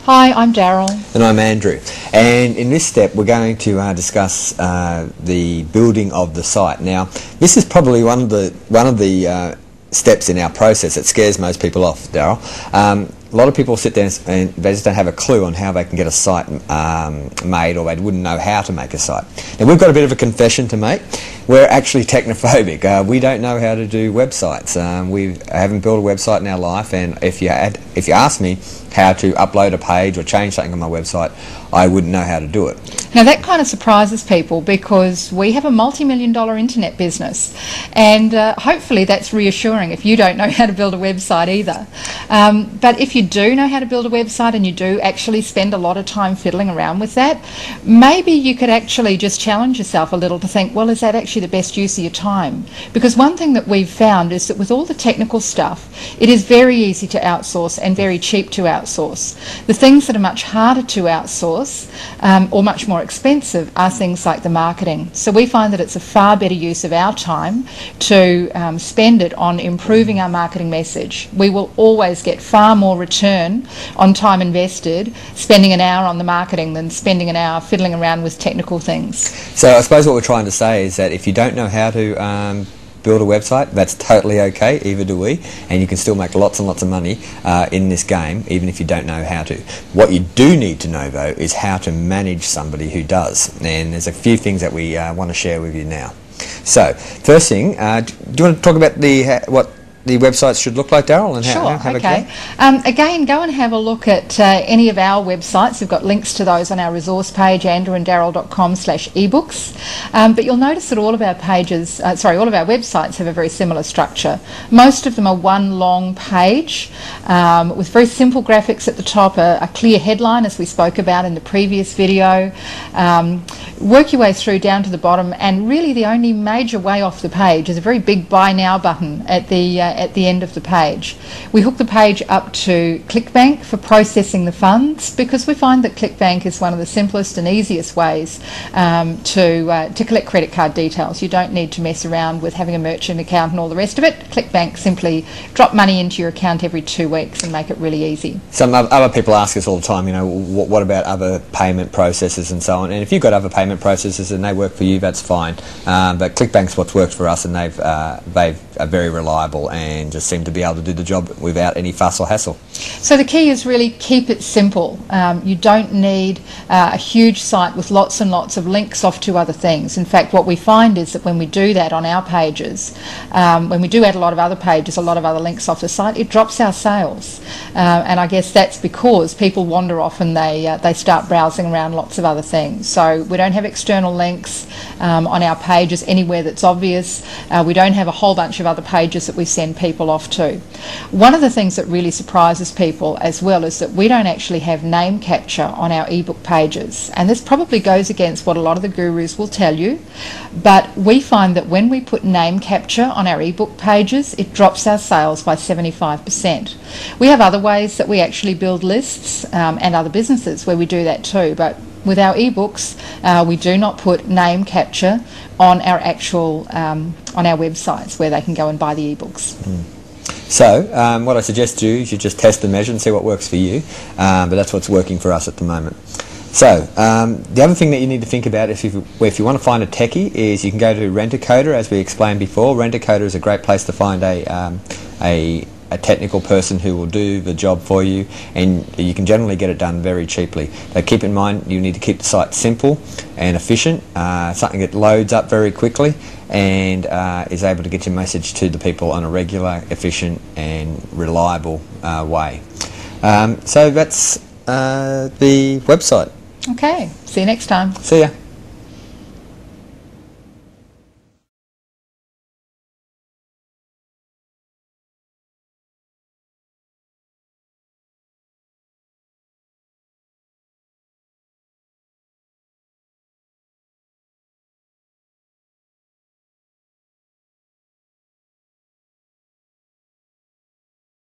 Hi, I'm Daryl. And I'm Andrew. And in this step we're going to discuss the building of the site. Now, this is probably one of the steps in our process that scares most people off, Daryl. A lot of people sit there and they just don't have a clue on how they can get a site made, or they wouldn't know how to make a site. Now, we've got a bit of a confession to make. We're actually technophobic. We don't know how to do websites. We haven't built a website in our life, and if you asked me how to upload a page or change something on my website, I wouldn't know how to do it. Now that kind of surprises people because we have a multi-million-dollar internet business, and hopefully that's reassuring if you don't know how to build a website either. But if you do know how to build a website and you do actually spend a lot of time fiddling around with that, maybe you could actually just challenge yourself a little to think, well, is that actually the best use of your time? Because one thing that we've found is that with all the technical stuff, it is very easy to outsource and very cheap to outsource. The things that are much harder to outsource or much more expensive are things like the marketing. So we find that it's a far better use of our time to spend it on improving our marketing message. We will always get far more return on time invested spending an hour on the marketing than spending an hour fiddling around with technical things. So I suppose what we're trying to say is that if you don't know how to build a website, that's totally okay, either do we, and you can still make lots and lots of money in this game, even if you don't know how to. What you do need to know, though, is how to manage somebody who does, and there's a few things that we want to share with you now. So, first thing, do you want to talk about what the websites should look like, Daryl? Sure, okay. Again, go and have a look at any of our websites. We've got links to those on our resource page, andrewanddaryl.com/ebooks. But you'll notice that all of our pages, all of our websites have a very similar structure. Most of them are one long page with very simple graphics at the top, a clear headline, as we spoke about in the previous video. Work your way through down to the bottom, and really the only major way off the page is a very big Buy Now button at the end of the page. We hook the page up to ClickBank for processing the funds, because we find that ClickBank is one of the simplest and easiest ways to collect credit card details. You don't need to mess around with having a merchant account and all the rest of it. ClickBank simply drop money into your account every 2 weeks and make it really easy. Some other people ask us all the time, you know, what about other payment processes and so on? And if you've got other payment processes and they work for you, that's fine. But ClickBank's what's worked for us, and they are very reliable and just seem to be able to do the job without any fuss or hassle. So the key is really keep it simple. You don't need a huge site with lots and lots of links off to other things. In fact, what we find is that when we do that on our pages, when we do add a lot of other pages, a lot of other links off the site, it drops our sales. And I guess that's because people wander off and they start browsing around lots of other things. So we don't have external links on our pages anywhere that's obvious. We don't have a whole bunch of other pages that we send people off to. One of the things that really surprises people as well is that we don't actually have name capture on our ebook pages, and this probably goes against what a lot of the gurus will tell you, but we find that when we put name capture on our ebook pages, it drops our sales by 75%. We have other ways that we actually build lists and other businesses where we do that too, but with our ebooks, we do not put name capture on our actual on our websites where they can go and buy the ebooks. So what I suggest you do is you just test and measure and see what works for you, but that's what's working for us at the moment. So the other thing that you need to think about if you want to find a techie is you can go to Rent-A-Coder, as we explained before. Rent-A-Coder is a great place to find a technical person who will do the job for you, and you can generally get it done very cheaply. But keep in mind, you need to keep the site simple and efficient, something that loads up very quickly and is able to get your message to the people on a regular, efficient and reliable way. So that's the website. Okay, see you next time. See ya.